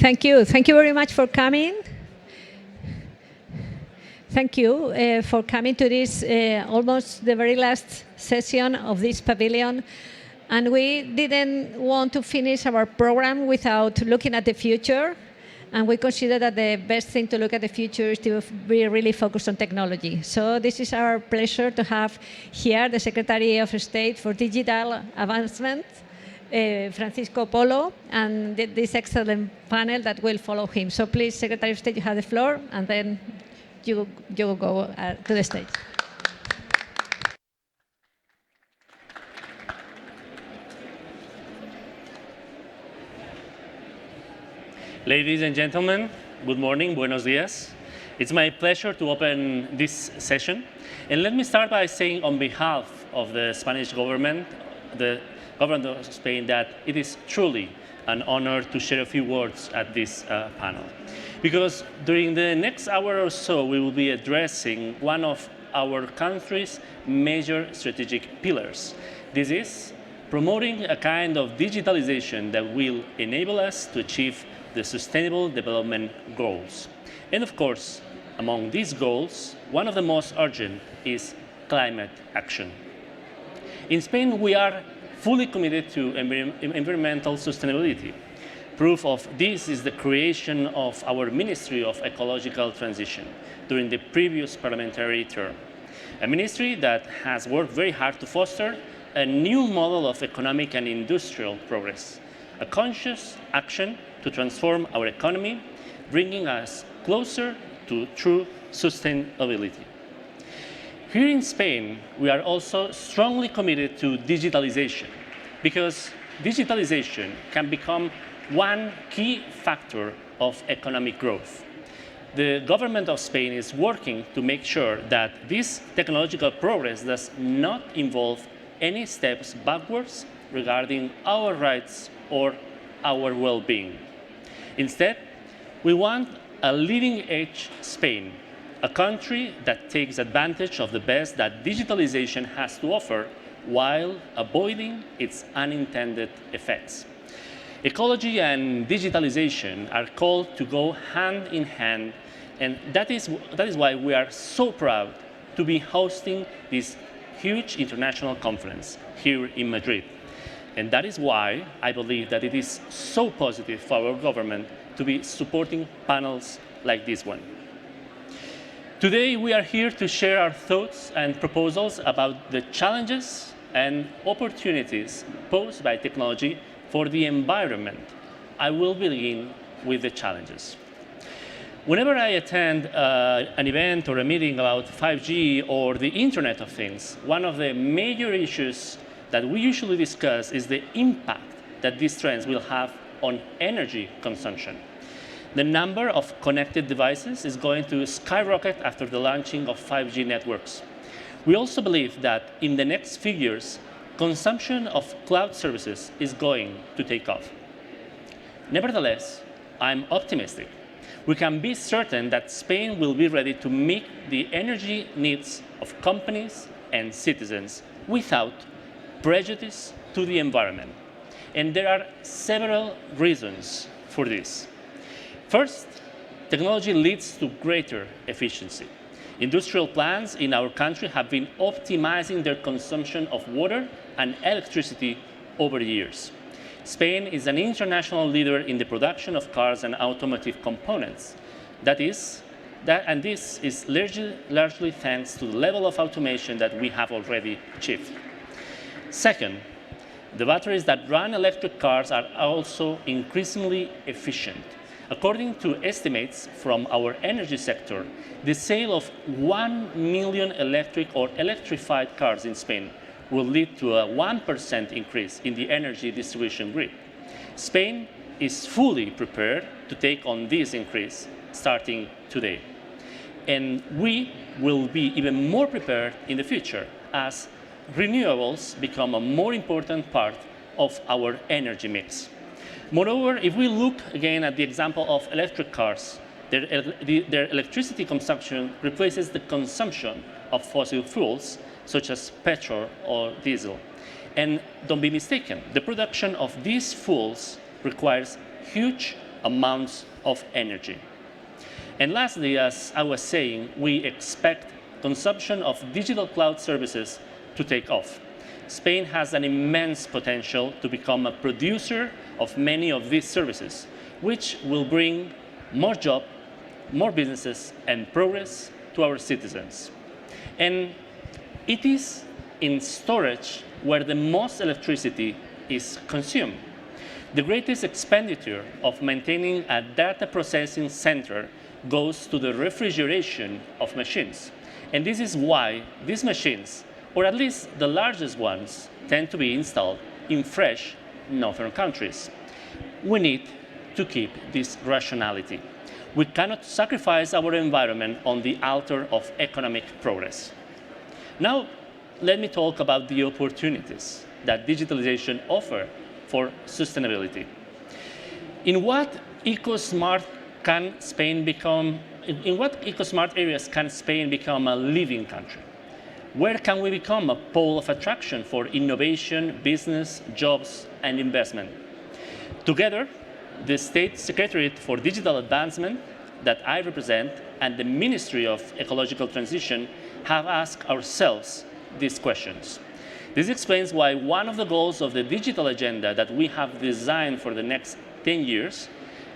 Thank you. Thank you very much for coming. Thank you for coming to this almost the very last session of this pavilion. And we didn't want to finish our program without looking at the future. And we consider that the best thing to look at the future is to be really focused on technology. So this is our pleasure to have here the Secretary of State for Digital Advancement, Francisco Polo, and this excellent panel that will follow him. So please, Secretary of State, you have the floor, and then you go to the stage. Ladies and gentlemen, good morning, buenos dias. It's my pleasure to open this session. And let me start by saying on behalf of the Spanish government, the government of Spain, that it is truly an honor to share a few words at this panel. Because during the next hour or so, we will be addressing one of our country's major strategic pillars. This is promoting a kind of digitalization that will enable us to achieve the Sustainable Development Goals. And of course, among these goals, one of the most urgent is climate action. In Spain, we are fully committed to environmental sustainability. Proof of this is the creation of our Ministry of Ecological Transition during the previous parliamentary term, a ministry that has worked very hard to foster a new model of economic and industrial progress, a conscious action to transform our economy, bringing us closer to true sustainability. Here in Spain, we are also strongly committed to digitalization, because digitalization can become one key factor of economic growth. The government of Spain is working to make sure that this technological progress does not involve any steps backwards regarding our rights or our well-being. Instead, we want a leading-edge Spain, a country that takes advantage of the best that digitalization has to offer while avoiding its unintended effects. Ecology and digitalization are called to go hand in hand, and that is why we are so proud to be hosting this huge international conference here in Madrid. And that is why I believe that it is so positive for our government to be supporting panels like this one. Today, we are here to share our thoughts and proposals about the challenges and opportunities posed by technology for the environment. I will begin with the challenges. Whenever I attend an event or a meeting about 5G or the Internet of Things, one of the major issues that we usually discuss is the impact that these trends will have on energy consumption. The number of connected devices is going to skyrocket after the launching of 5G networks. We also believe that in the next few years, consumption of cloud services is going to take off. Nevertheless, I'm optimistic. We can be certain that Spain will be ready to meet the energy needs of companies and citizens without prejudice to the environment. And there are several reasons for this. First, technology leads to greater efficiency. Industrial plants in our country have been optimizing their consumption of water and electricity over the years. Spain is an international leader in the production of cars and automotive components. This is largely thanks to the level of automation that we have already achieved. Second, the batteries that run electric cars are also increasingly efficient. According to estimates from our energy sector, the sale of 1 million electric or electrified cars in Spain will lead to a 1% increase in the energy distribution grid. Spain is fully prepared to take on this increase starting today. And we will be even more prepared in the future as renewables become a more important part of our energy mix. Moreover, if we look again at the example of electric cars, their electricity consumption replaces the consumption of fossil fuels, such as petrol or diesel. And don't be mistaken, the production of these fuels requires huge amounts of energy. And lastly, as I was saying, we expect consumption of digital cloud services to take off. Spain has an immense potential to become a producer of many of these services, which will bring more jobs, more businesses, and progress to our citizens. And it is in storage where the most electricity is consumed. The greatest expenditure of maintaining a data processing center goes to the refrigeration of machines. And this is why these machines, or at least the largest ones, tend to be installed in fresh northern countries. We need to keep this rationality. We cannot sacrifice our environment on the altar of economic progress. Now, let me talk about the opportunities that digitalization offers for sustainability. In what eco-smart areas can Spain become a leading country? Where can we become a pole of attraction for innovation, business, jobs, and investment? Together, the State Secretariat for Digital Advancement that I represent and the Ministry of Ecological Transition have asked ourselves these questions. This explains why one of the goals of the digital agenda that we have designed for the next 10 years,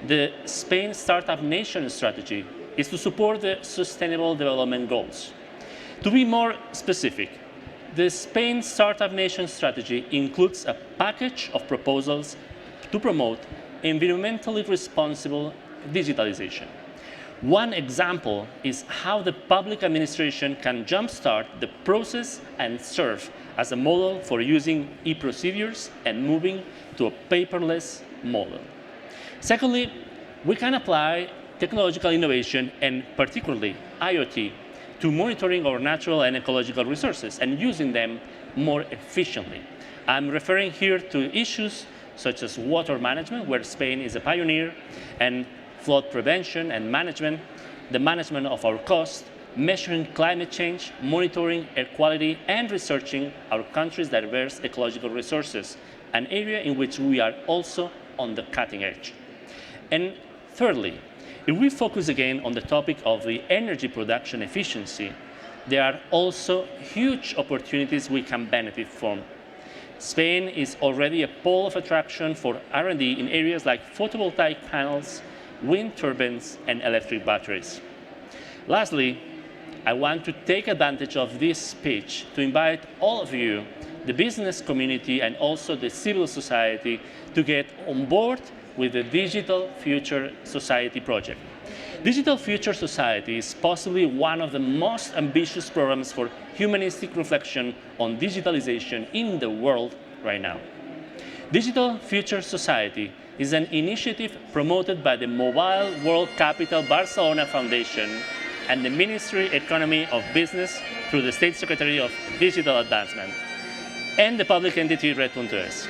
the Spain Startup Nation strategy, is to support the Sustainable Development Goals. To be more specific, the Spain Startup Nation strategy includes a package of proposals to promote environmentally responsible digitalization. One example is how the public administration can jumpstart the process and serve as a model for using e-procedures and moving to a paperless model. Secondly, we can apply technological innovation and particularly IoT to monitoring our natural and ecological resources and using them more efficiently. I'm referring here to issues such as water management, where Spain is a pioneer, and flood prevention and management, the management of our costs, measuring climate change, monitoring air quality, and researching our country's diverse ecological resources, an area in which we are also on the cutting edge. And thirdly, if we focus again on the topic of the energy production efficiency, there are also huge opportunities we can benefit from. Spain is already a pole of attraction for R&D in areas like photovoltaic panels, wind turbines, and electric batteries. Lastly, I want to take advantage of this speech to invite all of you, the business community, and also the civil society to get on board with the Digital Future Society project. Digital Future Society is possibly one of the most ambitious programs for humanistic reflection on digitalization in the world right now. Digital Future Society is an initiative promoted by the Mobile World Capital Barcelona Foundation and the Ministry Economy of Business through the State Secretary of Digital Advancement and the public entity Red.es.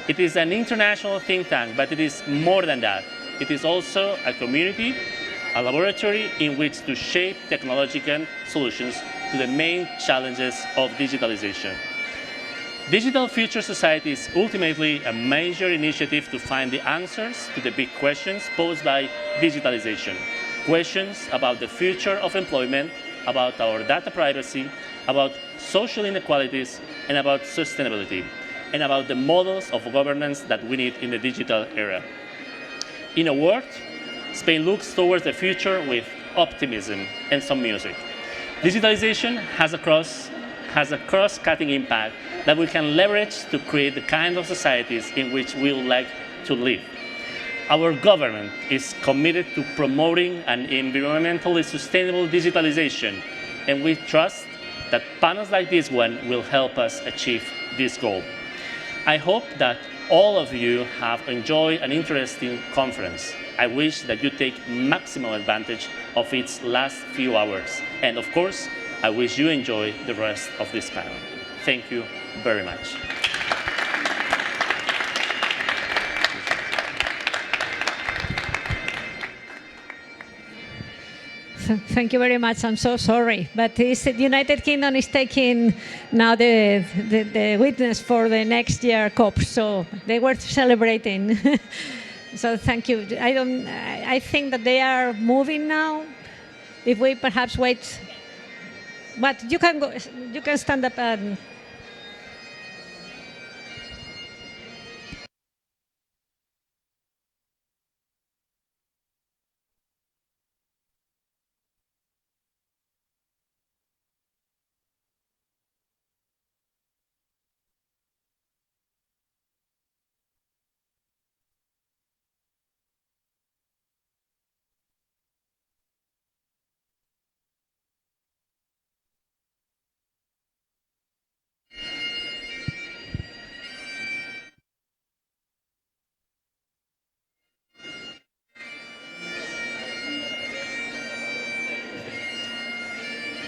It is an international think tank, but it is more than that. It is also a community, a laboratory in which to shape technological solutions to the main challenges of digitalization. Digital Future Society is ultimately a major initiative to find the answers to the big questions posed by digitalization. Questions about the future of employment, about our data privacy, about social inequalities, and about sustainability, and about the models of governance that we need in the digital era. In a word, Spain looks towards the future with optimism and some music. Digitalization has a cross-cutting impact that we can leverage to create the kind of societies in which we would like to live. Our government is committed to promoting an environmentally sustainable digitalization, and we trust that panels like this one will help us achieve this goal. I hope that all of you have enjoyed an interesting conference. I wish that you take maximum advantage of its last few hours. And of course, I wish you enjoy the rest of this panel. Thank you very much. Thank you very much. I'm so sorry, but the United Kingdom is taking now the witness for the next year COP, so they were celebrating. So thank you. I think that they are moving now. If we perhaps wait, but you can go. You can stand up and.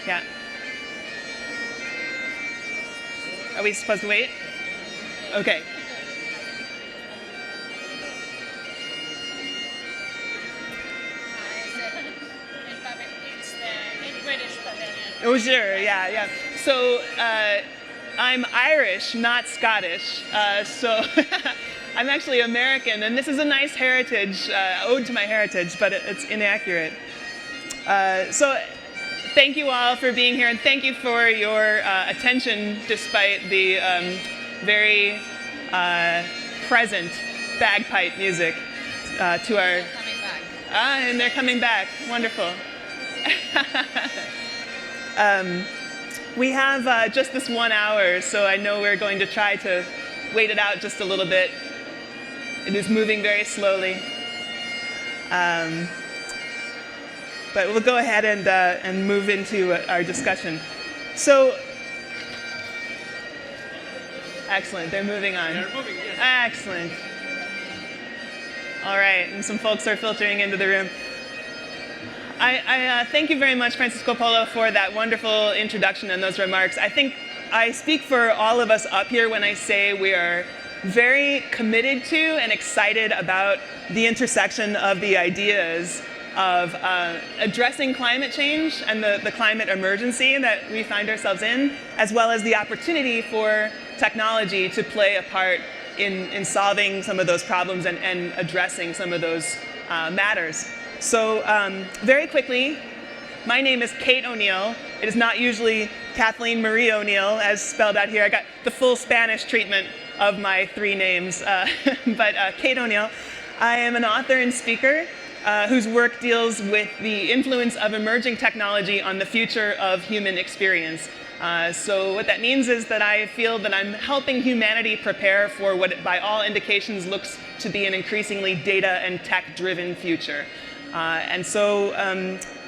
Yeah. Are we supposed to wait? Okay. Oh, sure. Yeah, yeah. So I'm Irish, not Scottish. So I'm actually American, and this is a nice heritage, ode to my heritage, but it's inaccurate. So thank you all for being here, and thank you for your attention despite the very present bagpipe music to our... Coming back. And they're coming back. Wonderful. We have just this 1 hour, so I know we're going to try to wait it out just a little bit. It is moving very slowly. But we'll go ahead and move into our discussion. So, excellent, they're moving on. They're moving, yes. Excellent. All right, and some folks are filtering into the room. I thank you very much, Francisco Polo, for that wonderful introduction and those remarks. I think I speak for all of us up here when I say we are very committed to and excited about the intersection of the ideas of addressing climate change and the climate emergency that we find ourselves in, as well as the opportunity for technology to play a part in solving some of those problems and addressing some of those matters. So very quickly, my name is Kate O'Neill. It is not usually Kathleen Marie O'Neill, as spelled out here. I got the full Spanish treatment of my 3 names, but Kate O'Neill. I am an author and speaker whose work deals with the influence of emerging technology on the future of human experience. So what that means is that I feel that I'm helping humanity prepare for what, by all indications, looks to be an increasingly data and tech-driven future. And so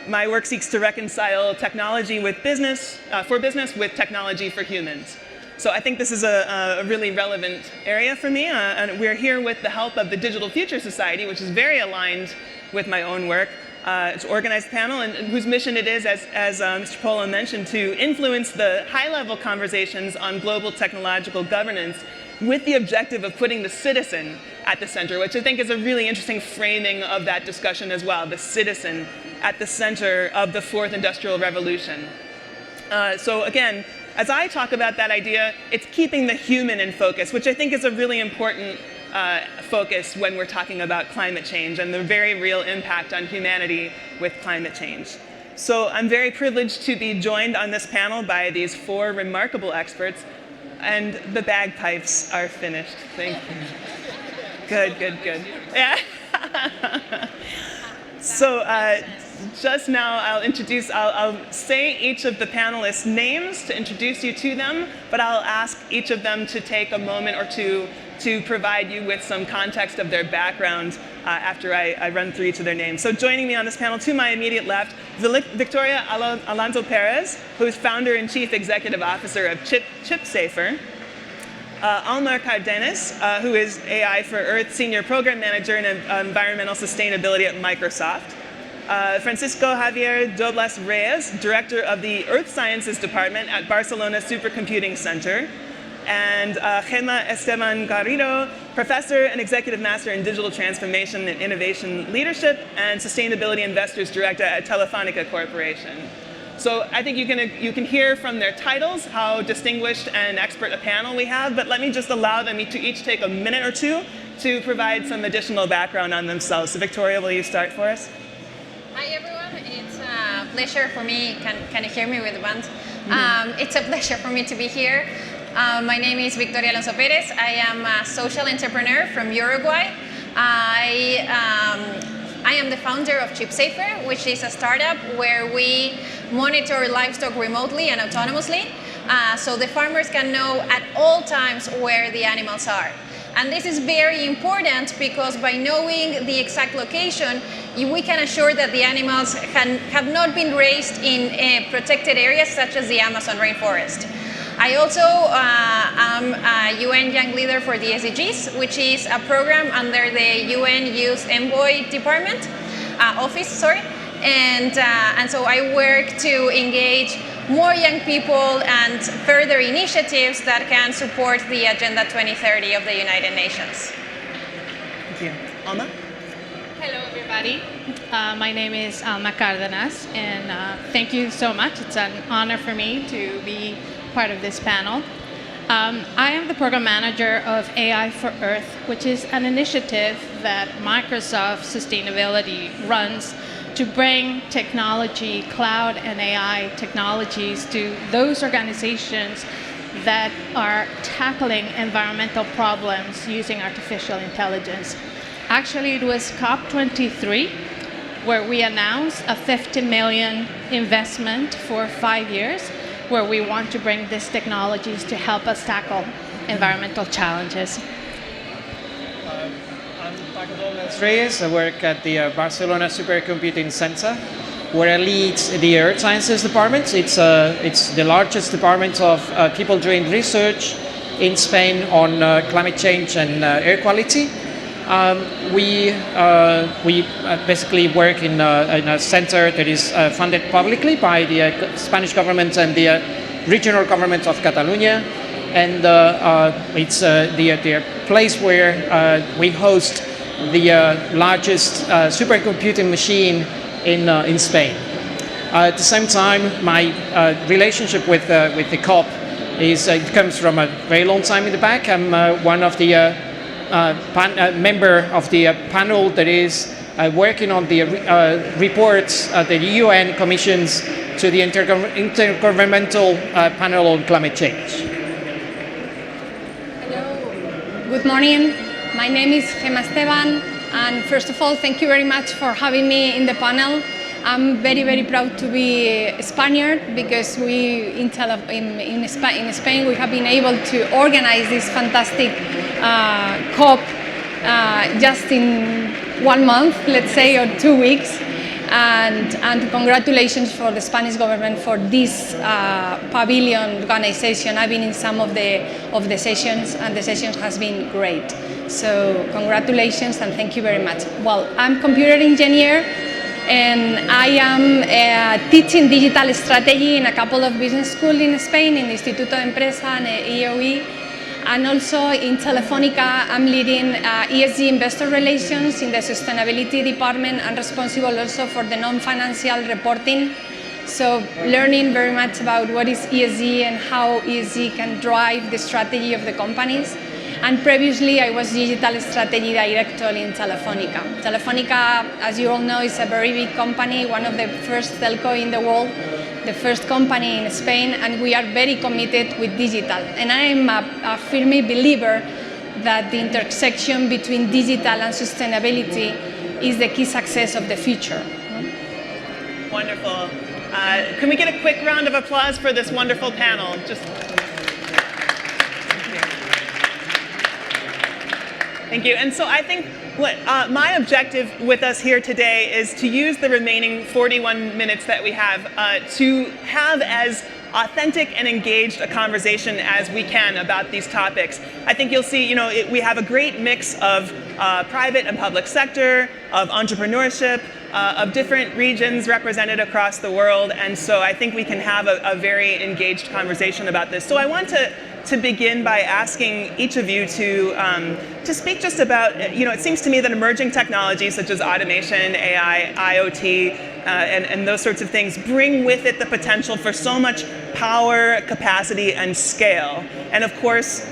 my work seeks to reconcile technology with business, for business, with technology for humans. So I think this is a really relevant area for me. And we're here with the help of the Digital Future Society, which is very aligned with my own work. It's an organized panel and whose mission it is, as Mr. Polo mentioned, to influence the high-level conversations on global technological governance with the objective of putting the citizen at the center, which I think is a really interesting framing of that discussion as well, the citizen at the center of the 4th Industrial Revolution. So again, as I talk about that idea, it's keeping the human in focus, which I think is a really important focus when we're talking about climate change and the very real impact on humanity with climate change. So I'm very privileged to be joined on this panel by these 4 remarkable experts, and the bagpipes are finished. Thank you. Good, good, good. Yeah. So just now I'll say each of the panelists' names to introduce you to them, but I'll ask each of them to take a moment or two to provide you with some context of their background after I run through each of their names. So joining me on this panel, to my immediate left, Victoria Alonso Perez, who is founder and chief executive officer of ChipSafer. Almar Cardenas, who is AI for Earth senior program manager in environmental sustainability at Microsoft. Francisco Javier Dobles Reyes, director of the Earth Sciences Department at Barcelona Supercomputing Center. And Gemma Esteban Garrido, professor and executive master in digital transformation and innovation leadership and sustainability investors director at Telefonica Corporation. So I think you can hear from their titles how distinguished and expert a panel we have, but let me just allow them to each take a minute or two to provide some additional background on themselves. So Victoria, will you start for us? Hi everyone, it's a pleasure for me, can you hear me with the band? It's a pleasure for me to be here. My name is Victoria Alonso Perez. I am a social entrepreneur from Uruguay. I am the founder of ChipSafer, which is a startup where we monitor livestock remotely and autonomously, so the farmers can know at all times where the animals are. And this is very important because by knowing the exact location, we can assure that the animals have not been raised in protected areas such as the Amazon rainforest. I also am a UN Young Leader for the SDGs, which is a program under the UN Youth Envoy Department, office, and so I work to engage more young people and further initiatives that can support the Agenda 2030 of the United Nations. Thank you. Alma? Hello, everybody. My name is Alma Cardenas, and thank you so much. It's an honor for me to be part of this panel. I am the program manager of AI for Earth, which is an initiative that Microsoft Sustainability runs to bring technology, cloud and AI technologies to those organizations that are tackling environmental problems using artificial intelligence. Actually, it was COP23 where we announced a 50 million investment for 5 years, where we want to bring these technologies to help us tackle environmental challenges. I'm Paco Dolores Reyes. I work at the Barcelona Supercomputing Center, where I lead the Earth Sciences department. It's the largest department of people doing research in Spain on climate change and air quality. We basically work in a center that is funded publicly by the Spanish government and the regional government of Catalonia, and it's the place where we host the largest supercomputing machine in Spain. At the same time, my relationship with the COP it comes from a very long time in the back. I'm one of the member of the panel that is working on the reports the UN commissions to the Intergovernmental Panel on Climate Change. Hello, good morning. My name is Gemma Esteban, and first of all, thank you very much for having me in the panel. I'm very, very proud to be a Spaniard because in Spain we have been able to organize this fantastic COP just in 1 month, let's say, or 2 weeks. And congratulations for the Spanish government for this pavilion organization. I've been in some of the sessions, and the sessions has been great. So congratulations and thank you very much. Well, I'm a computer engineer, and I am teaching digital strategy in a couple of business schools in Spain, in the Instituto de Empresa and EOE. And also in Telefónica, I'm leading ESG investor relations in the sustainability department and responsible also for the non-financial reporting. So learning very much about what is ESG and how ESG can drive the strategy of the companies. And previously, I was digital strategy director in Telefónica. Telefónica, as you all know, is a very big company, one of the first telco in the world, the first company in Spain, and we are very committed with digital. And I am a firm believer that the intersection between digital and sustainability is the key success of the future. Wonderful. Can we get a quick round of applause for this wonderful panel? Thank you. And so I think what my objective with us here today is to use the remaining 41 minutes that we have to have as authentic and engaged a conversation as we can about these topics. I think you'll see, we have a great mix of private and public sector, of entrepreneurship, of different regions represented across the world. And so I think we can have a very engaged conversation about this. So I want to begin by asking each of you to speak just about, it seems to me that emerging technologies such as automation, AI, IoT, and those sorts of things bring with it the potential for so much power, capacity, and scale. And of course,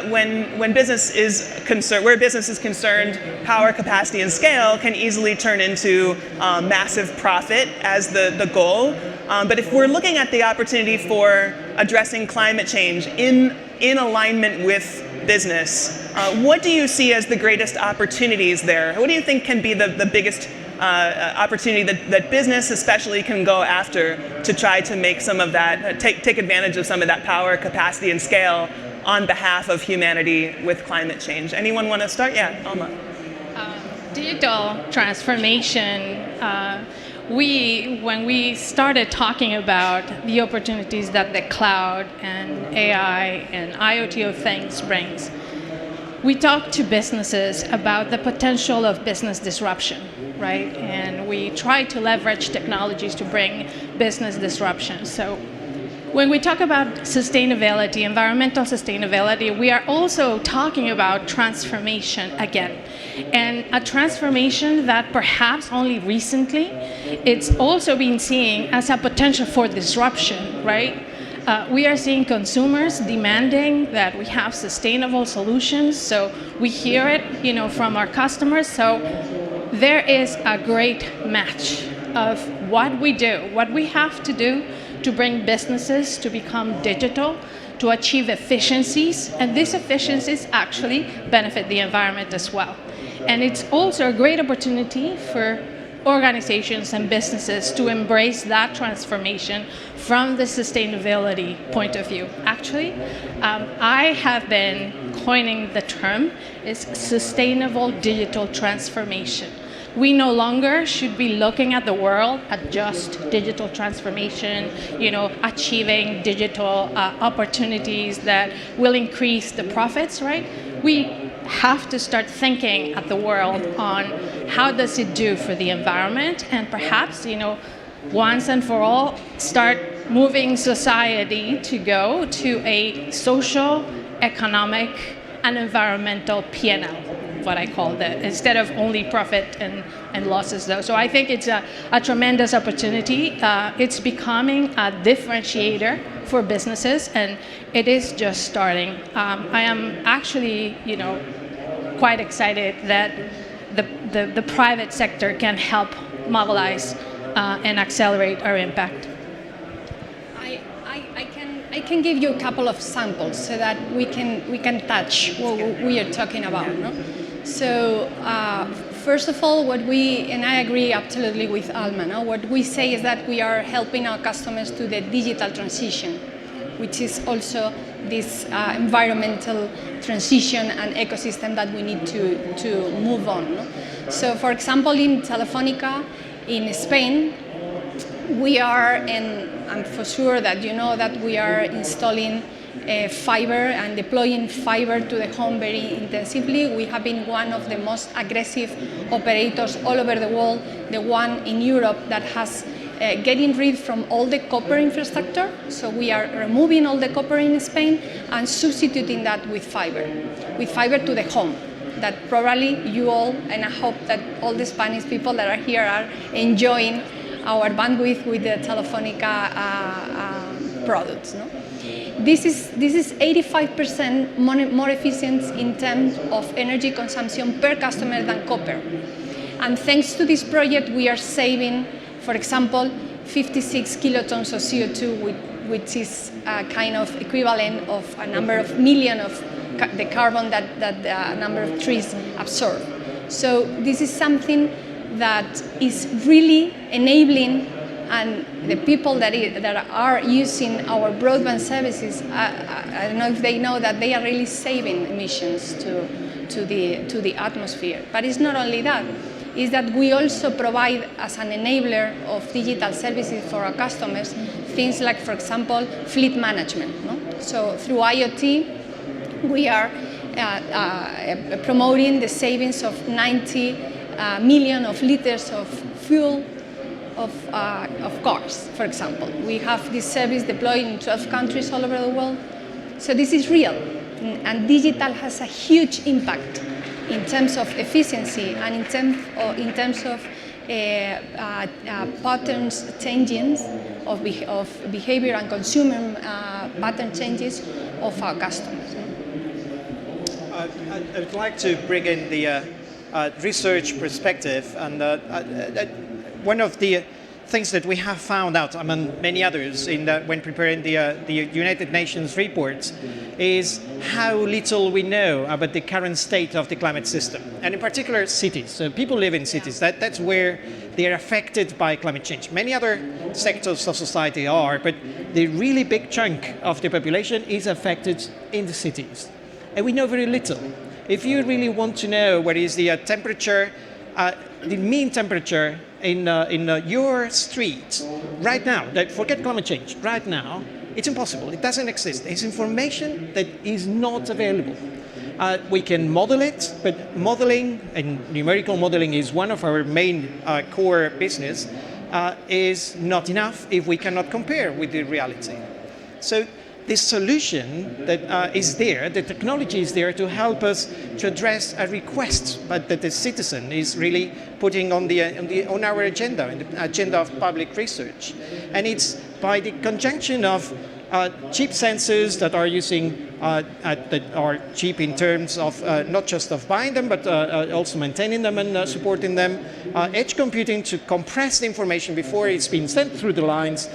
when business is concerned, where business is concerned, power, capacity, and scale can easily turn into massive profit as the goal. But if we're looking at the opportunity for addressing climate change in alignment with business, what do you see as the greatest opportunities there? What do you think can be the biggest opportunity that business especially can go after to try to make some of that, take advantage of some of that power, capacity, and scale on behalf of humanity with climate change? Anyone want to start? Yeah, Alma. Digital transformation. When we started talking about the opportunities that the cloud and AI and IoT of things brings, we talked to businesses about the potential of business disruption, right? And we try to leverage technologies to bring business disruption. So when we talk about sustainability, environmental sustainability, we are also talking about transformation again. And a transformation that perhaps only recently, it's also been seen as a potential for disruption, right? We are seeing consumers demanding that we have sustainable solutions, so we hear it, from our customers. So there is a great match of what we do, what we have to do to bring businesses to become digital, to achieve efficiencies, and these efficiencies actually benefit the environment as well. And it's also a great opportunity for organizations and businesses to embrace that transformation from the sustainability point of view. Actually, I have been coining the term is sustainable digital transformation. We no longer should be looking at the world at just digital transformation, achieving digital opportunities that will increase the profits, right? We have to start thinking at the world on how does it do for the environment, and perhaps, once and for all, start moving society to go to a social, economic, and environmental P&L, what I call that, instead of only profit and losses though. So I think it's a tremendous opportunity. It's becoming a differentiator for businesses, and it is just starting. I am actually, quite excited that the private sector can help mobilize and accelerate our impact. I can give you a couple of samples so that we can touch what we are talking about. No? So first of all, and I agree absolutely with Alma, no? What we say is that we are helping our customers to the digital transition, which is also this environmental transition and ecosystem that we need to move on. No? So for example, in Telefónica in Spain, we are, and I'm for sure that you know that we are installing fiber and deploying fiber to the home very intensively. We have been one of the most aggressive operators all over the world, the one in Europe that has getting rid from all the copper infrastructure. So we are removing all the copper in Spain and substituting that with fiber to the home. That probably you all, and I hope that all the Spanish people that are here are enjoying our bandwidth with the Telefónica products. No? This is 85% more efficient in terms of energy consumption per customer than copper. And thanks to this project, we are saving, for example, 56 kilotons of CO2, which is a kind of equivalent of a number of million of the carbon that a number of trees absorb. So this is something that is really enabling, and the people that are using our broadband services, I don't know if they know that they are really saving emissions to the atmosphere. But it's not only that. Is that we also provide, as an enabler of digital services for our customers, things like, for example, fleet management. No? So through IoT, we are promoting the savings of 90 million of liters of fuel of cars, for example. We have this service deployed in 12 countries all over the world. So this is real, and digital has a huge impact in terms of efficiency and in terms of patterns changes of behavior and consumer pattern changes of our customers. I would like to bring in the research perspective, and one of the things that we have found out, among many others, when preparing the United Nations reports, is how little we know about the current state of the climate system, and in particular cities. So people live in cities. That's where they are affected by climate change. Many other sectors of society are, but the really big chunk of the population is affected in the cities. And we know very little. If you really want to know what is the temperature, the mean temperature in your street right now, forget climate change, right now, it's impossible. It doesn't exist. It's information that is not available. We can model it, but modeling, and numerical modeling is one of our main core business, is not enough if we cannot compare with the reality. So this solution that is there, the technology is there to help us to address a request, but that the citizen is really putting on our agenda, in the agenda of public research. And it's by the conjunction of cheap sensors that are using that are cheap in terms of not just of buying them, but also maintaining them and supporting them. Edge computing to compress the information before it's been sent through the lines,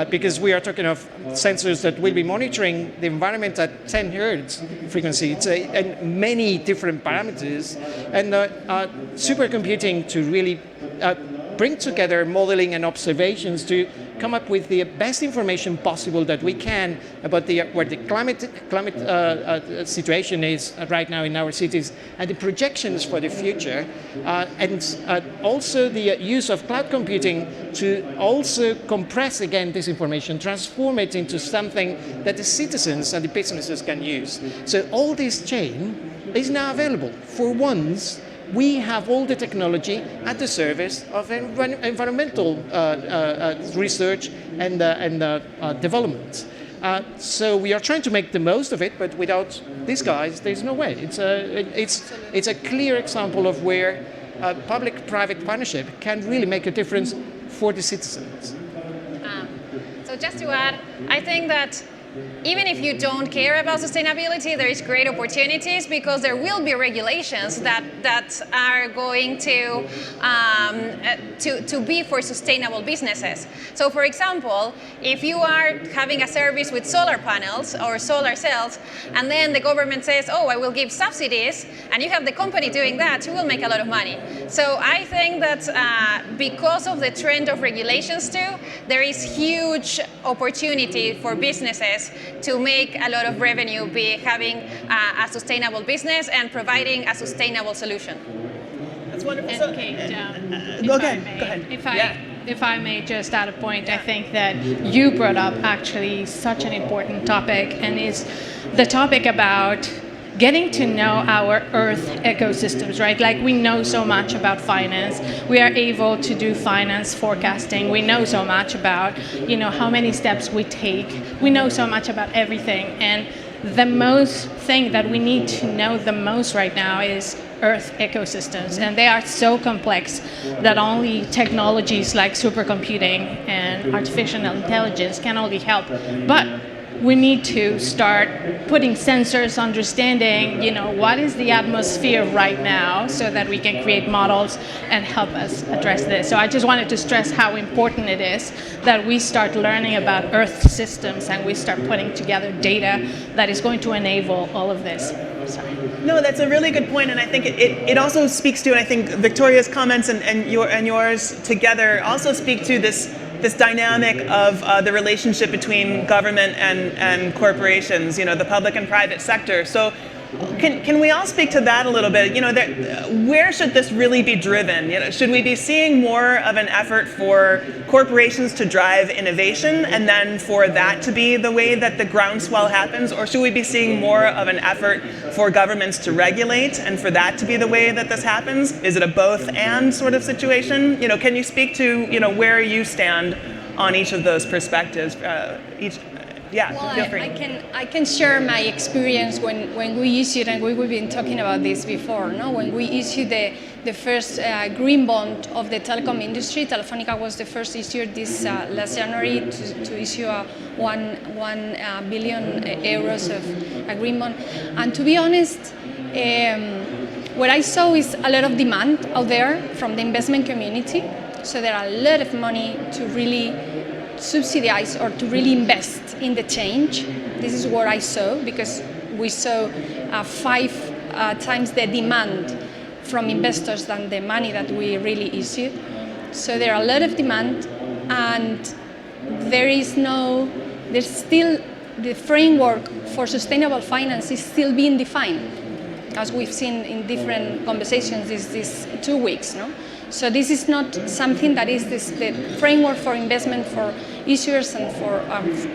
because we are talking of sensors that will be monitoring the environment at 10 hertz frequency. It's and many different parameters, and supercomputing to really bring together modeling and observations to come up with the best information possible that we can about where the climate situation is right now in our cities, and the projections for the future, and also the use of cloud computing to also compress again this information, transform it into something that the citizens and the businesses can use. So all this chain is now available. For once, we have all the technology at the service of environmental research and development. So we are trying to make the most of it, but without these guys, there's no way. It's a clear example of where public-private partnership can really make a difference for the citizens. So just to add, I think that even if you don't care about sustainability, there is great opportunities, because there will be regulations that are going to be for sustainable businesses. So for example, if you are having a service with solar panels or solar cells, and then the government says, oh, I will give subsidies, and you have the company doing that, you will make a lot of money. So I think that because of the trend of regulations too, there is huge opportunity for businesses to make a lot of revenue, be having a sustainable business and providing a sustainable solution. That's wonderful. And Kate, go ahead. If I may just add a point, I think that you brought up actually such an important topic, and is the topic about getting to know our Earth ecosystems, right? Like, we know so much about finance. We are able to do finance forecasting. We know so much about, how many steps we take. We know so much about everything. And the most thing that we need to know the most right now is Earth ecosystems. And they are so complex that only technologies like supercomputing and artificial intelligence can only help. But we need to start putting sensors, understanding, what is the atmosphere right now, so that we can create models and help us address this. So I just wanted to stress how important it is that we start learning about Earth systems, and we start putting together data that is going to enable all of this. Sorry. No, that's a really good point, and I think it also speaks to, and I think Victoria's comments and yours together also speak to this dynamic of the relationship between government and corporations, the public and private sector. So can we all speak to that a little bit? Where should this really be driven? Should we be seeing more of an effort for corporations to drive innovation, and then for that to be the way that the groundswell happens? Or should we be seeing more of an effort for governments to regulate, and for that to be the way that this happens? Is it a both and sort of situation? Can you speak to where you stand on each of those perspectives? Yeah, Well, feel free. I can share my experience when we issued, and we've been talking about this before, no? When we issued the first green bond of the telecom industry, Telefónica was the first issuer this last January to issue a 1 billion euros of a green bond. And to be honest, what I saw is a lot of demand out there from the investment community. So there are a lot of money to really subsidize or to really invest in the change. This is what I saw, because we saw 5 times the demand from investors than the money that we really issued. So there are a lot of demand, and there's still the framework for sustainable finance is still being defined, as we've seen in different conversations these 2 weeks, no? So this is not something that is the framework for investment for issuers and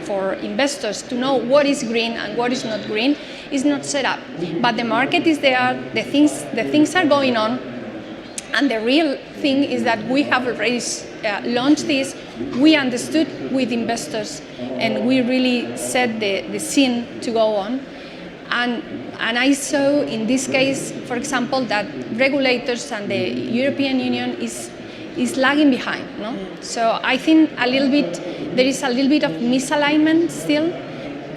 for investors to know what is green and what is not green is not set up. But the market is there, the things are going on, and the real thing is that we have already launched this. We understood with investors, and we really set the scene to go on. And I saw in this case, for example, that regulators and the European Union is lagging behind. No? So I think there is a little bit of misalignment still.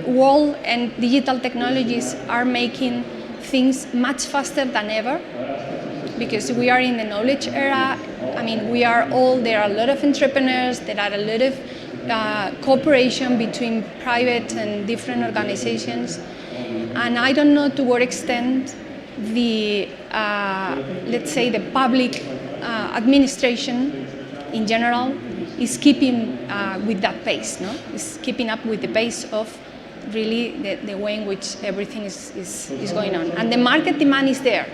World and digital technologies are making things much faster than ever, because we are in the knowledge era. I mean, there are a lot of entrepreneurs, there are a lot of cooperation between private and different organizations. And I don't know to what extent let's say the public administration in general is keeping with that pace, no? Is keeping up with the pace of really the way in which everything is going on. And the market demand is there.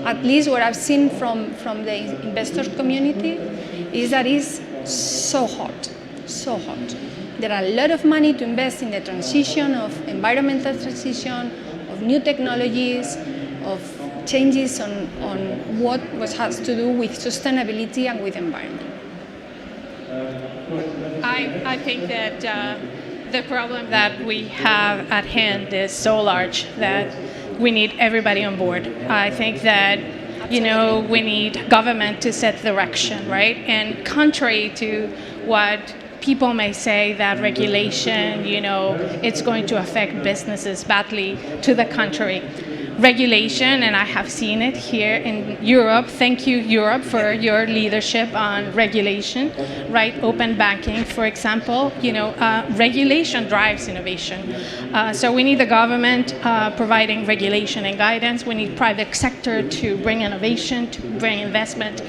At least what I've seen from the investor community is that it's so hot, so hot. There are a lot of money to invest in the transition of environmental transition, of new technologies, of changes on what has to do with sustainability and with environment. I think that the problem that we have at hand is so large that we need everybody on board. I think that we need government to set direction, right? And contrary to what people may say, that regulation, it's going to affect businesses badly. To the contrary, regulation, and I have seen it here in Europe. Thank you, Europe, for your leadership on regulation, right? Open banking, for example. Regulation drives innovation. So we need the government providing regulation and guidance. We need private sector to bring innovation, to bring investment.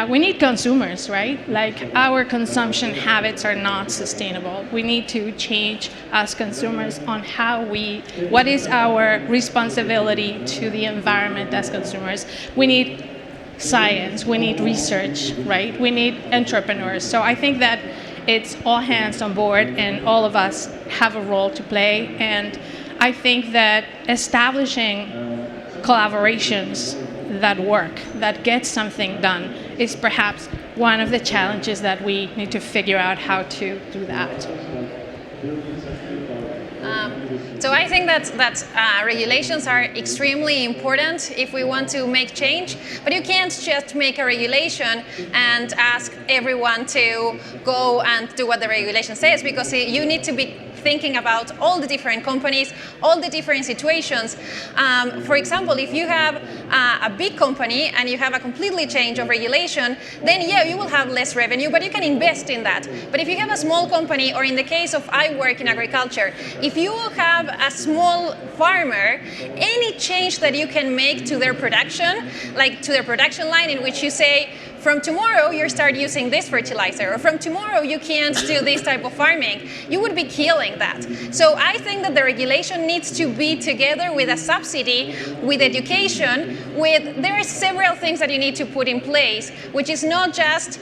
We need consumers, right? Like, our consumption habits are not sustainable. We need to change as consumers on what is our responsibility to the environment as consumers. We need science, we need research, right? We need entrepreneurs. So I think that it's all hands on board, and all of us have a role to play. And I think that establishing collaborations that work, that get something done, is perhaps one of the challenges that we need to figure out how to do that. So I think that regulations are extremely important if we want to make change, but you can't just make a regulation and ask everyone to go and do what the regulation says, because you need to be thinking about all the different companies, all the different situations. For example, if you have a big company and you have a completely change of regulation, then yeah, you will have less revenue, but you can invest in that. But if you have a small company, or in the case of I work in agriculture, if you have a small farmer, any change that you can make to their production, like to their production line, in which you say, from tomorrow you start using this fertilizer, or from tomorrow you can't do this type of farming, you would be killing that. So I think that the regulation needs to be together with a subsidy, with education, there are several things that you need to put in place, which is not just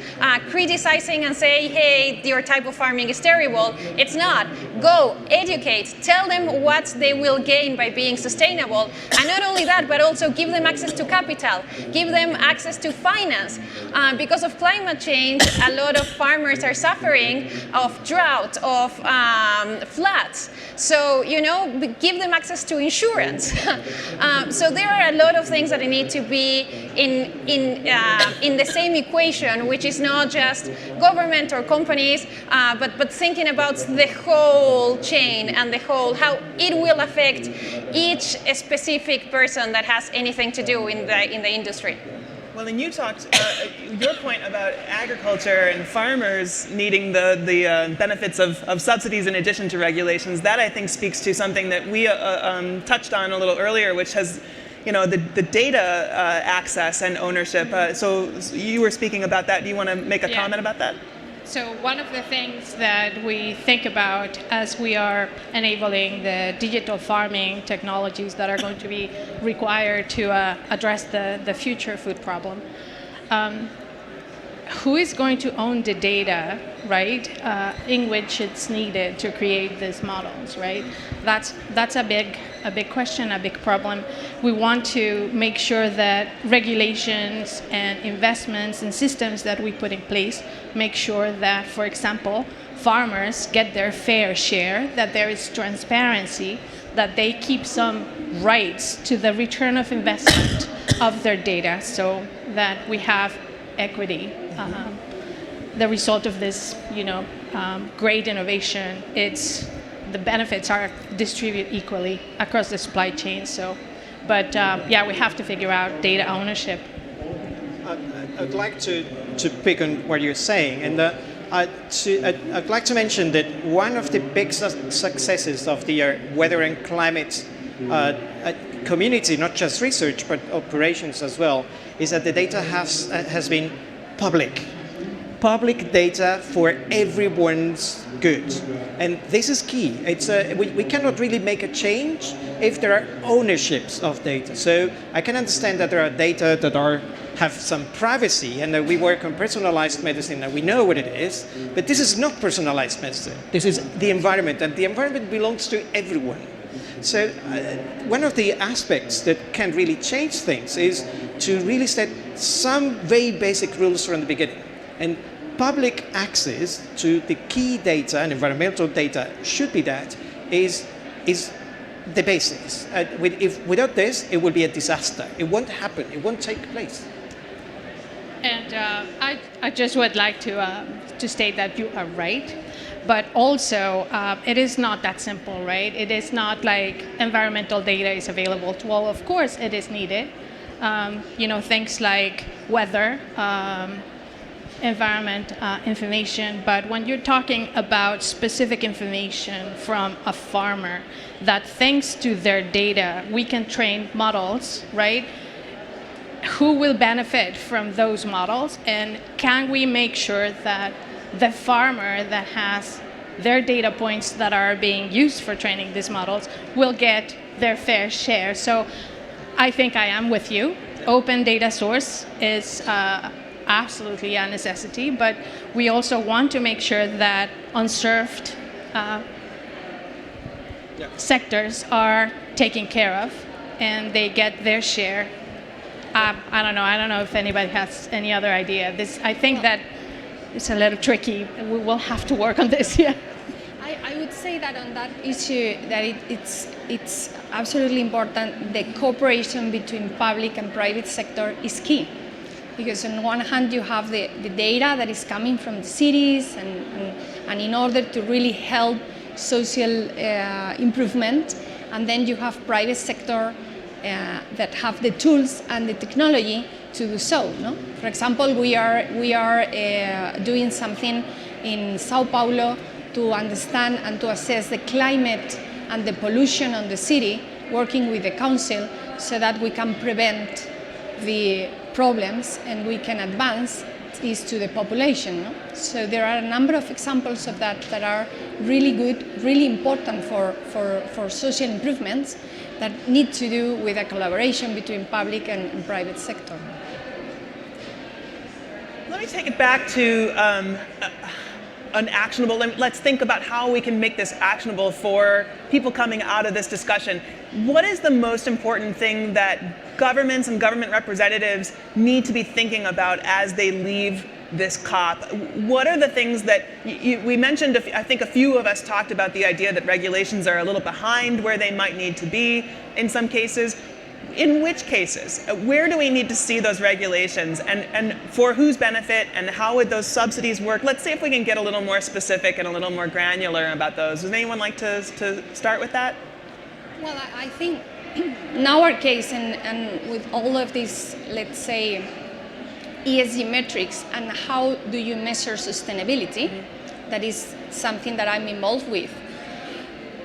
criticizing and say, hey, your type of farming is terrible. It's not. Go, educate, tell them what they will gain by being sustainable. And not only that, but also give them access to capital, give them access to finance. Because of climate change, a lot of farmers are suffering of drought, of floods. So, give them access to insurance. So there are a lot of things that need to be in the same equation, which is not just government or companies, but thinking about the whole chain and the whole, how it will affect each specific person that has anything to do in the industry. Well, and you talked, your point about agriculture and farmers needing the benefits of subsidies in addition to regulations, that I think speaks to something that we touched on a little earlier, which has, the data access and ownership. So you were speaking about that. Do you want to make a comment about that? So one of the things that we think about as we are enabling the digital farming technologies that are going to be required to address the future food problem, who is going to own the data, right, in which it's needed to create these models, right? That's a big question, a big problem. We want to make sure that regulations and investments and systems that we put in place make sure that, for example, farmers get their fair share, that there is transparency, that they keep some rights to the return of investment of their data, so that we have equity. The result of this, great innovation, the benefits are distributed equally across the supply chain. So, but we have to figure out data ownership. I'd like to pick on what you're saying, and I'd like to mention that one of the big successes of the weather and climate community, not just research but operations as well, is that the data has been public data for everyone's good, and this is key. It's we cannot really make a change if there are ownerships of data. So I can understand that there are data that have some privacy, and that we work on personalized medicine and we know what it is, but this is not personalized medicine. This is the environment, and the environment belongs to everyone. So one of the aspects that can really change things is to really set some very basic rules from the beginning. And public access to the key data, and environmental data should be that, is the basics. Without this, it will be a disaster. It won't happen. It won't take place. And I just would like to state that you are right. But also, it is not that simple, right? It is not like environmental data is available to all. Of course, it is needed. Things like weather, environment information. But when you're talking about specific information from a farmer, that thanks to their data, we can train models, right? Who will benefit from those models? And can we make sure that the farmer that has their data points that are being used for training these models will get their fair share? So I think I am with you. Open data source is absolutely a necessity, but we also want to make sure that unserved sectors are taken care of and they get their share. I don't know if anybody has any other idea. I think that it's a little tricky. We will have to work on this. Yeah. I would say that on that issue, that it's absolutely important. The cooperation between public and private sector is key, because on one hand you have the data that is coming from the cities, and in order to really help social improvement, and then you have private sector that have the tools and the technology to do so. No? For example, we are doing something in Sao Paulo to understand and to assess the climate and the pollution on the city, working with the council so that we can prevent the problems and we can advance this to the population. No? So there are a number of examples of that are really good, really important for social improvements that need to do with a collaboration between public and private sector. Let me take it back to an actionable, let's think about how we can make this actionable for people coming out of this discussion. What is the most important thing that governments and government representatives need to be thinking about as they leave this COP? What are the things that we mentioned? I think a few of us talked about the idea that regulations are a little behind where they might need to be in some cases. In which cases? Where do we need to see those regulations, and for whose benefit, and how would those subsidies work? Let's see if we can get a little more specific and a little more granular about those. Would anyone like to start with that? Well, I think in our case, and with all of these, let's say, ESG metrics and how do you measure sustainability, that is something that I'm involved with.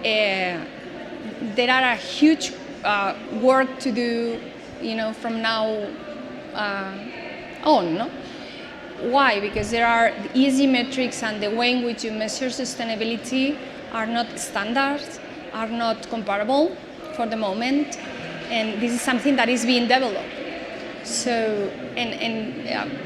There are a huge work to do, from now on. No? Why? Because there are the ESG metrics and the way in which you measure sustainability are not standards, are not comparable for the moment, and this is something that is being developed. So,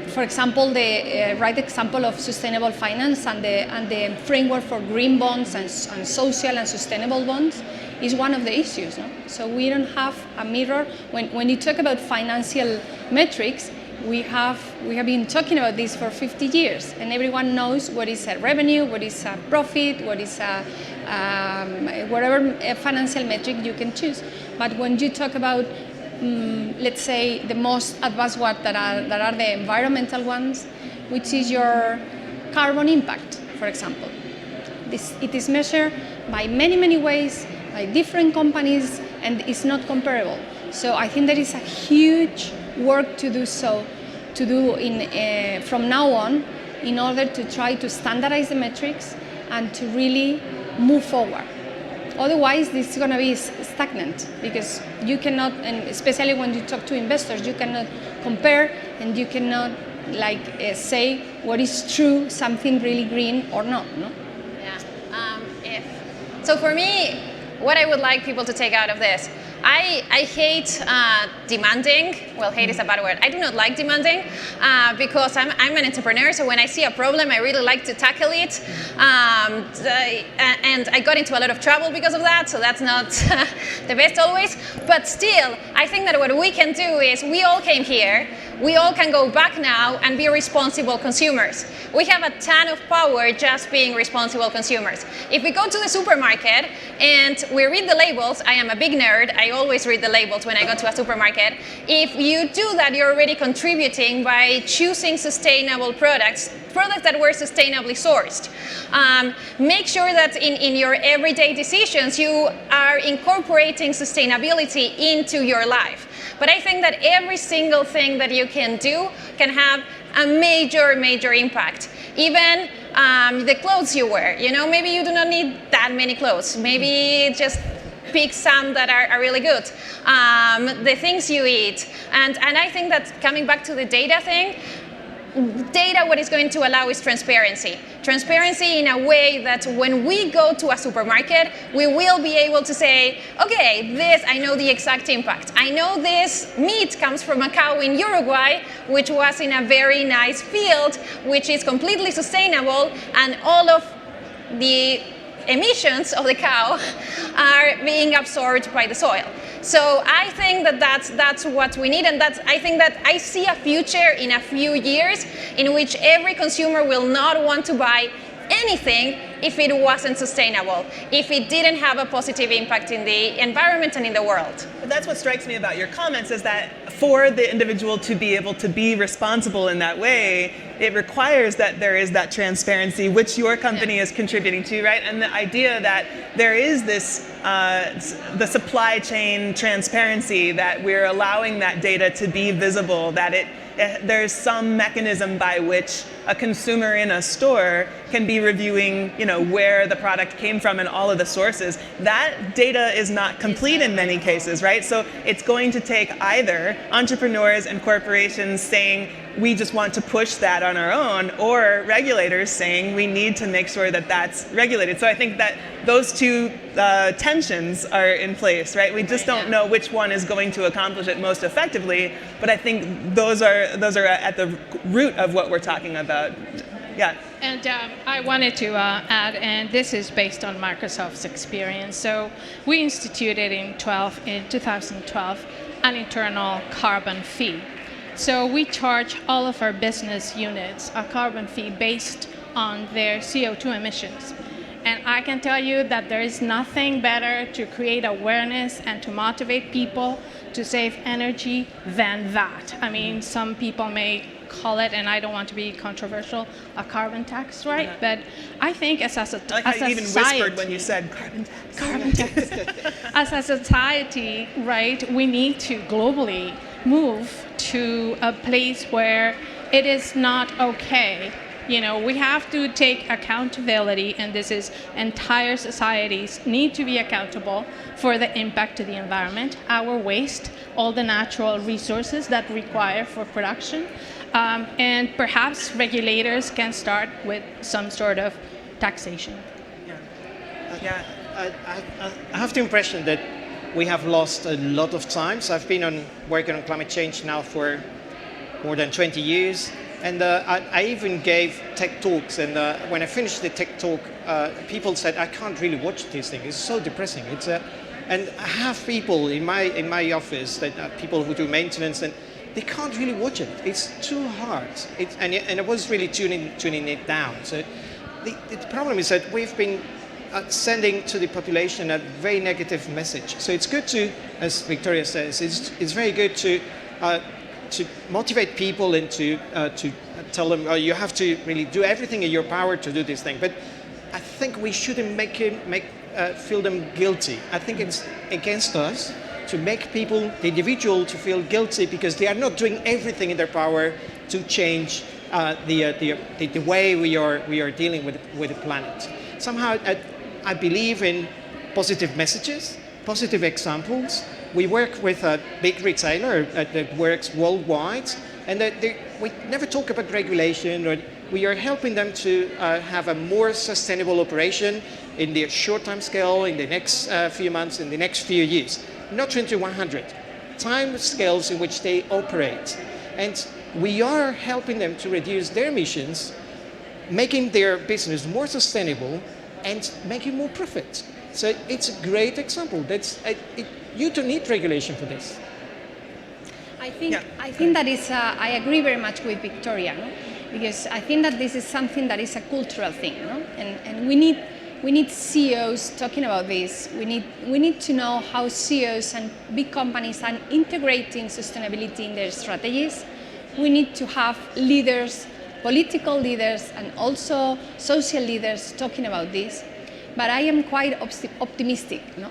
for example, the right example of sustainable finance and the framework for green bonds and social and sustainable bonds is one of the issues. No? So we don't have a mirror. When you talk about financial metrics, we have been talking about this for 50 years, and everyone knows what is a revenue, what is a profit, what is a whatever financial metric you can choose. But when you talk about let's say the most advanced ones that are the environmental ones, which is your carbon impact, for example. It is measured by many ways, by different companies, and it's not comparable. So I think there is a huge work to do from now on in order to try to standardize the metrics and to really move forward. Otherwise, this is going to be stagnant, because you cannot, and especially when you talk to investors, you cannot compare and you cannot say what is true, something really green or not. No? Yeah. So for me, what I would like people to take out of this, I hate demanding. Well, hate is a bad word. I do not like demanding because I'm an entrepreneur. So when I see a problem, I really like to tackle it. And I got into a lot of trouble because of that. So that's not the best always. But still, I think that what we can do is we all came here. We all can go back now and be responsible consumers. We have a ton of power just being responsible consumers. If we go to the supermarket and we read the labels, I am a big nerd, I always read the labels when I go to a supermarket. If you do that, you're already contributing by choosing sustainable products that were sustainably sourced. Make sure that in your everyday decisions, you are incorporating sustainability into your life. But I think that every single thing that you can do can have a major impact. Even the clothes you wear. Maybe you do not need that many clothes. Maybe just pick some that are really good. The things you eat. And I think that coming back to the data thing, data, what it's going to allow is transparency. Transparency in a way that when we go to a supermarket, we will be able to say, okay, this, I know the exact impact. I know this meat comes from a cow in Uruguay, which was in a very nice field, which is completely sustainable, and all of the emissions of the cow are being absorbed by the soil. So I think that that's what we need, and I think that I see a future in a few years in which every consumer will not want to buy anything if it wasn't sustainable, if it didn't have a positive impact in the environment and in the world. But that's what strikes me about your comments, is that for the individual to be able to be responsible in that way, it requires that there is that transparency, which your company is contributing to, right? And the idea that there is this, the supply chain transparency, that we're allowing that data to be visible, that there's some mechanism by which a consumer in a store can be reviewing, where the product came from and all of the sources. That data is not complete in many cases, right? So it's going to take either entrepreneurs and corporations saying, we just want to push that on our own, or regulators saying we need to make sure that that's regulated. So I think that those two tensions are in place, right? We just don't know which one is going to accomplish it most effectively, but I think those are at the root of what we're talking about. Yeah. And I wanted to add, and this is based on Microsoft's experience. So we instituted in 2012 an internal carbon fee. So we charge all of our business units a carbon fee based on their CO2 emissions. And I can tell you that there is nothing better to create awareness and to motivate people to save energy than that. I mean, some people may call it, and I don't want to be controversial, a carbon tax, right? Yeah. But I think as a I like how you even whispered when you said carbon tax. Carbon tax. As a society, right, we need to globally move to a place where it is not okay. You know, we have to take accountability, and this is entire societies need to be accountable for the impact to the environment, our waste, all the natural resources that require for production. And perhaps regulators can start with some sort of taxation. Yeah. I have the impression that we have lost a lot of time. So I've been working on climate change now for more than 20 years. And I even gave tech talks. And when I finished the tech talk, people said, I can't really watch this thing. It's so depressing. And I have people in my office, that people who do maintenance, and they can't really watch it. It's too hard. And I was really tuning it down. So the problem is that we've been sending to the population a very negative message. So it's good to, as Victoria says, it's very good to motivate people and to tell them, oh, you have to really do everything in your power to do this thing. But I think we shouldn't feel them guilty. I think it's against us to make people, the individual, to feel guilty because they are not doing everything in their power to change the way we are dealing with the planet. Somehow, I believe in positive messages, positive examples. We work with a big retailer that works worldwide, and we never talk about regulation. Or we are helping them to have a more sustainable operation in the short time scale, in the next few months, in the next few years. Not 2100 time scales in which they operate. And we are helping them to reduce their emissions, making their business more sustainable and making more profit. So it's a great example. You don't need regulation for this. I think that is, I agree very much with Victoria, no? Because I think that this is something that is a cultural thing, no? And we need CEOs talking about this. We need to know how CEOs and big companies are integrating sustainability in their strategies. We need to have leaders, political leaders, and also social leaders talking about this. But I am quite optimistic. No?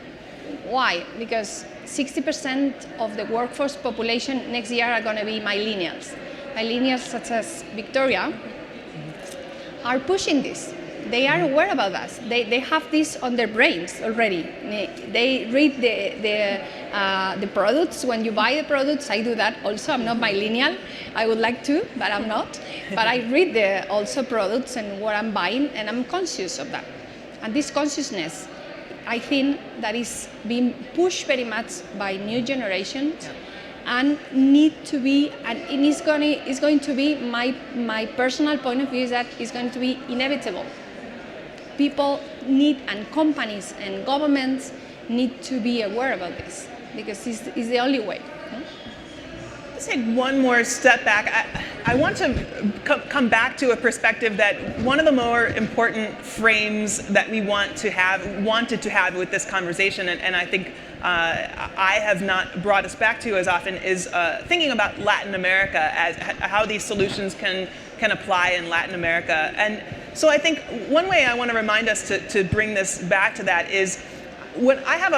Why? Because 60% of the workforce population next year are going to be millennials. Millennials such as Victoria are pushing this. They are aware about us. They have this on their brains already. They read the products. When you buy the products, I do that also. I'm not millennial. I would like to, but I'm not. But I read the also products and what I'm buying, and I'm conscious of that. And this consciousness, I think that is being pushed very much by new generations, and need to be, and it's going to be, my personal point of view is that it's going to be inevitable. People need, and companies and governments need to be aware about this, because it's the only way. Let's take one more step back. I want to come back to a perspective that one of the more important frames that we wanted to have with this conversation, and I think I have not brought us back to as often, is thinking about Latin America, as how these solutions can apply in Latin America. And so I think one way I want to remind us to bring this back to that is, when I have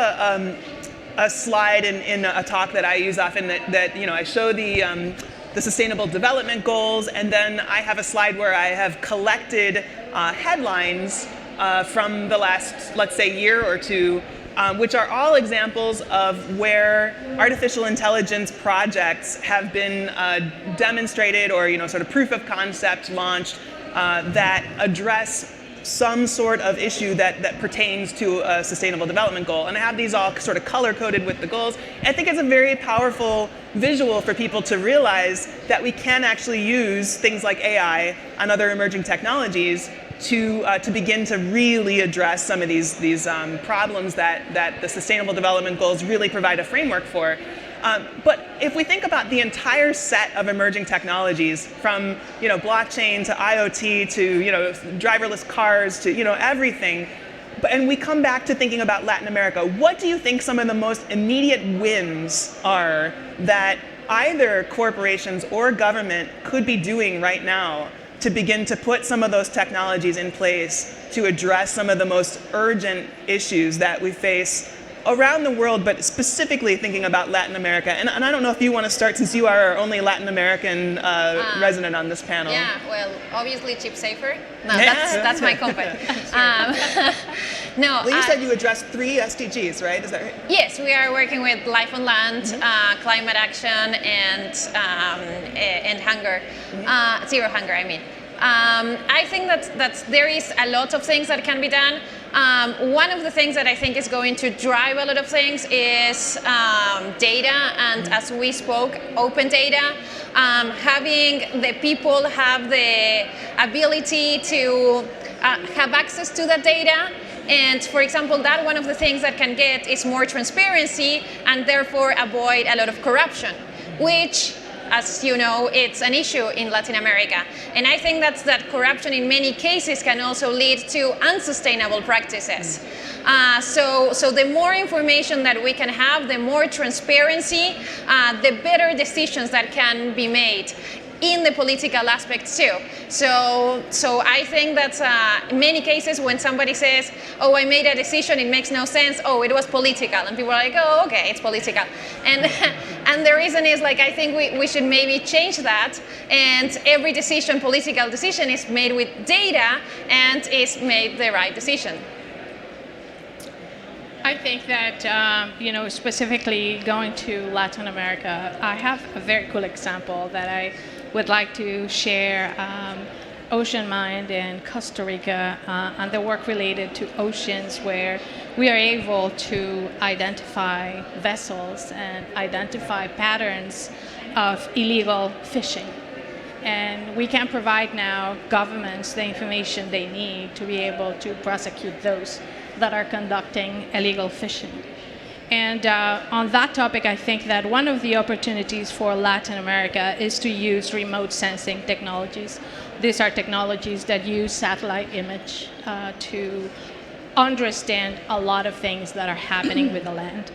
a slide in a talk that I use often that I show the Sustainable Development Goals, and then I have a slide where I have collected headlines from the last, let's say, year or two, which are all examples of where artificial intelligence projects have been demonstrated or sort of proof of concept launched that address some sort of issue that pertains to a sustainable development goal. And I have these all sort of color-coded with the goals. And I think it's a very powerful visual for people to realize that we can actually use things like AI and other emerging technologies to begin to really address some of these problems that the Sustainable Development Goals really provide a framework for. But if we think about the entire set of emerging technologies, from blockchain to IoT to driverless cars to everything, and we come back to thinking about Latin America, what do you think some of the most immediate wins are that either corporations or government could be doing right now to begin to put some of those technologies in place to address some of the most urgent issues that we face around the world, but specifically thinking about Latin America? And I don't know if you want to start, since you are our only Latin American resident on this panel. Yeah, well, obviously Chip Safer. No, that's my company. No. Well, you said you addressed 3 SDGs, right? Is that right? Yes, we are working with life on land, climate action, and hunger, zero hunger, I mean. I think that there is a lot of things that can be done. One of the things that I think is going to drive a lot of things is data, and as we spoke, open data. Having the people have the ability to have access to that data. And for example, that one of the things that can get is more transparency and therefore avoid a lot of corruption, which, as you know, it's an issue in Latin America. And I think that corruption in many cases can also lead to unsustainable practices. So the more information that we can have, the more transparency, the better decisions that can be made in the political aspects too. So I think that in many cases when somebody says, oh, I made a decision, it makes no sense, oh, it was political. And people are like, oh, okay, it's political. And the reason is, like, I think we should maybe change that, and every decision, political decision, is made with data and is made the right decision. I think that, specifically going to Latin America, I have a very cool example that I would like to share. Ocean Mind in Costa Rica and the work related to oceans, where we are able to identify vessels and identify patterns of illegal fishing. And we can provide now governments the information they need to be able to prosecute those that are conducting illegal fishing. And on that topic, I think that one of the opportunities for Latin America is to use remote sensing technologies. These are technologies that use satellite image to understand a lot of things that are happening with the land.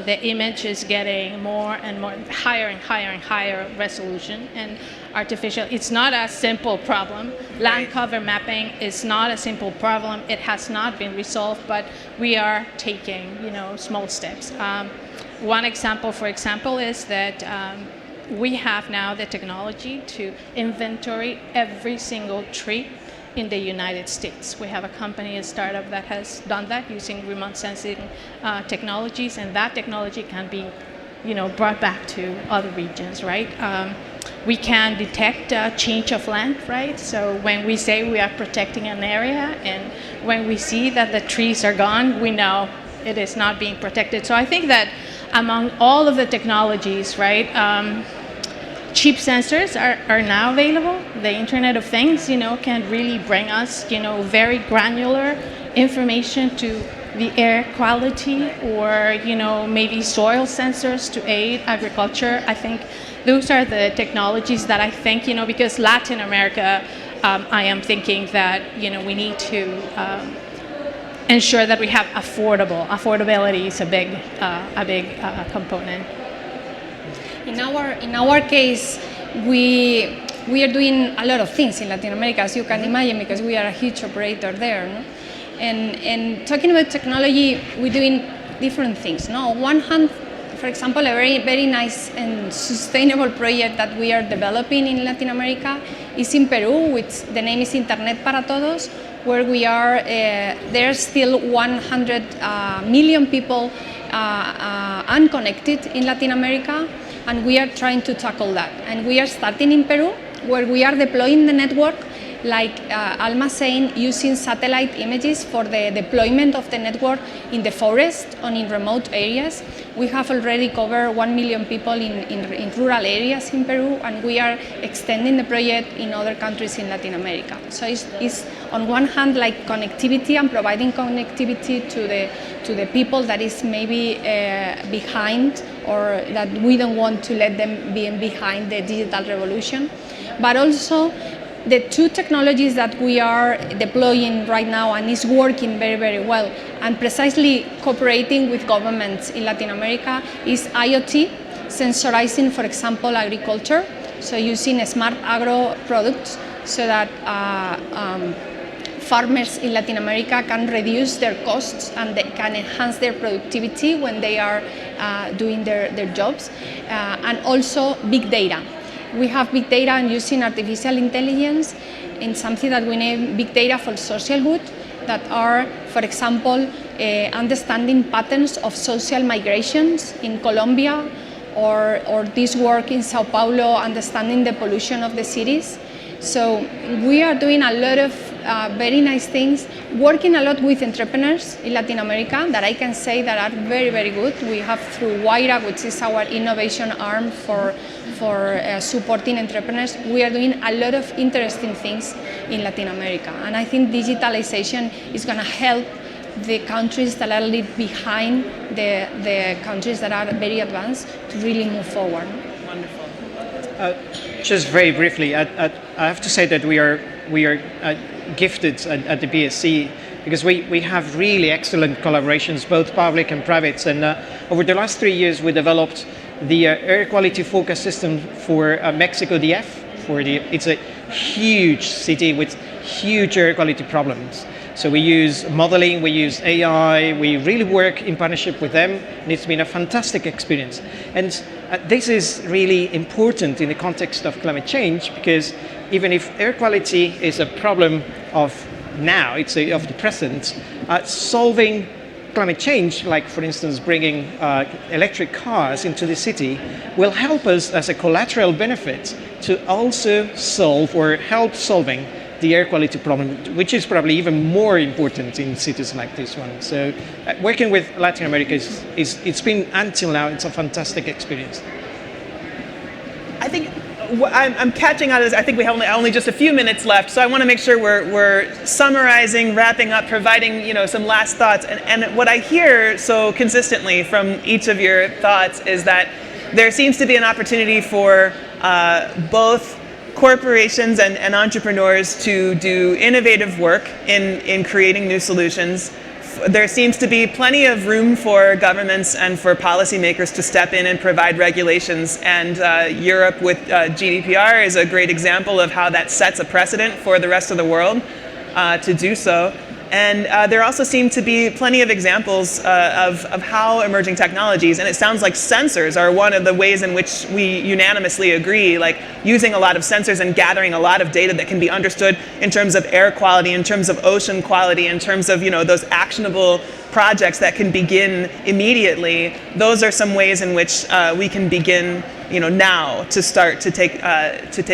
The image is getting more and more, higher and higher and higher resolution, and artificial. It's not a simple problem. Land cover mapping is not a simple problem. It has not been resolved, but we are taking, small steps. One example, for example, is that we have now the technology to inventory every single tree in the United States. We have a company, a startup, that has done that using remote sensing technologies, and that technology can be, brought back to other regions, right? We can detect change of land, right? So when we say we are protecting an area, and when we see that the trees are gone, we know it is not being protected. So I think that among all of the technologies, right, cheap sensors are now available. The Internet of Things, can really bring us, very granular information to the air quality, or, maybe soil sensors to aid agriculture. I think those are the technologies that I think, because Latin America, I am thinking that, we need to ensure that we have affordability is a big component. In our case, we are doing a lot of things in Latin America, as you can imagine, because we are a huge operator there. No? And talking about technology, we're doing different things. No? On one hand, for example, a very, very nice and sustainable project that we are developing in Latin America is in Peru, which the name is Internet para Todos, where we are, there's still 100 million people unconnected in Latin America, and we are trying to tackle that. And we are starting in Peru, where we are deploying the network like Alma saying, using satellite images for the deployment of the network in the forest and in remote areas. We have already covered 1 million people in rural areas in Peru, and we are extending the project in other countries in Latin America. So it's on one hand like connectivity and providing connectivity to the people that is maybe behind, or that we don't want to let them be behind the digital revolution. But also the two technologies that we are deploying right now and is working very, very well, and precisely cooperating with governments in Latin America, is IoT, sensorizing, for example, agriculture. So using smart agro products so that farmers in Latin America can reduce their costs and they can enhance their productivity when they are doing their jobs. And also big data. We have big data and using artificial intelligence in something that we name big data for social good, that are, for example, understanding patterns of social migrations in Colombia, or this work in Sao Paulo, understanding the pollution of the cities. So we are doing a lot of very nice things, working a lot with entrepreneurs in Latin America that I can say that are very, very good. We have through Guaira, which is our innovation arm for supporting entrepreneurs. We are doing a lot of interesting things in Latin America. And I think digitalization is going to help the countries that are a little behind the countries that are very advanced to really move forward. Wonderful. Just very briefly, I have to say that we are gifted at the BSc because we have really excellent collaborations, both public and private. And over the last 3 years, we developed the air quality forecast system for Mexico DF. It's a huge city with huge air quality problems. So we use modeling, we use AI, we really work in partnership with them, and it's been a fantastic experience. And this is really important in the context of climate change, because even if air quality is a problem of now, it's of the present, solving climate change, like for instance bringing electric cars into the city, will help us as a collateral benefit to also solve or help solving the air quality problem, which is probably even more important in cities like this one. So working with Latin America it's been, until now, it's a fantastic experience. I think I'm catching out of this. I think we have only just a few minutes left, so I want to make sure we're summarizing, wrapping up, providing some last thoughts. And what I hear so consistently from each of your thoughts is that there seems to be an opportunity for both corporations and entrepreneurs to do innovative work in creating new solutions. There seems to be plenty of room for governments and for policymakers to step in and provide regulations. And Europe with GDPR is a great example of how that sets a precedent for the rest of the world to do so. And there also seem to be plenty of examples of how emerging technologies, and it sounds like sensors are one of the ways in which we unanimously agree, like using a lot of sensors and gathering a lot of data that can be understood in terms of air quality, in terms of ocean quality, in terms of those actionable projects that can begin immediately. Those are some ways in which we can begin now to start to take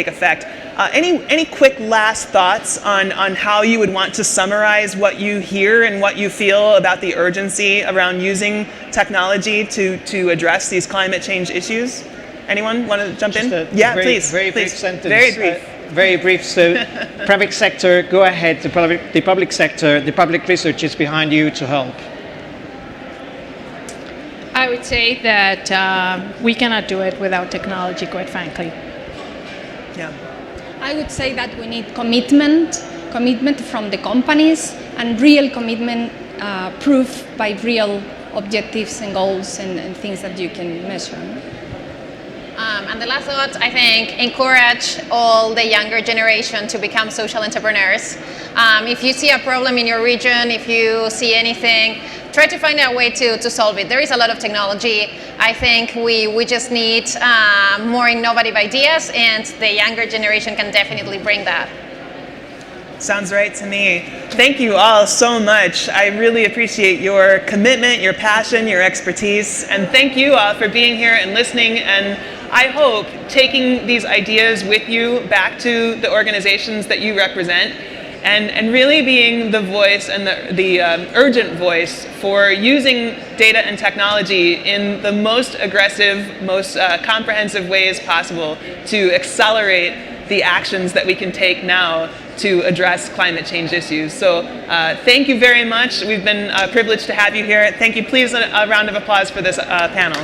effect. Any quick last thoughts on how you would want to summarize what you hear and what you feel about the urgency around using technology to address these climate change issues? Anyone want to jump in? Yeah, please. Very brief sentence. Very brief. Very brief. So, private sector, go ahead. The public sector, the public research is behind you to help. I would say that we cannot do it without technology, quite frankly. Yeah. I would say that we need commitment from the companies, and real commitment proof by real objectives and goals and things that you can measure. And the last thought, I think, encourage all the younger generation to become social entrepreneurs. If you see a problem in your region, if you see anything, try to find a way to solve it. There is a lot of technology. I think we just need more innovative ideas, and the younger generation can definitely bring that. Sounds right to me. Thank you all so much. I really appreciate your commitment, your passion, your expertise, and thank you all for being here and listening and I hope taking these ideas with you back to the organizations that you represent and really being the voice and the urgent voice for using data and technology in the most aggressive, most comprehensive ways possible to accelerate the actions that we can take now to address climate change issues. So thank you very much. We've been privileged to have you here. Thank you. Please, a round of applause for this panel.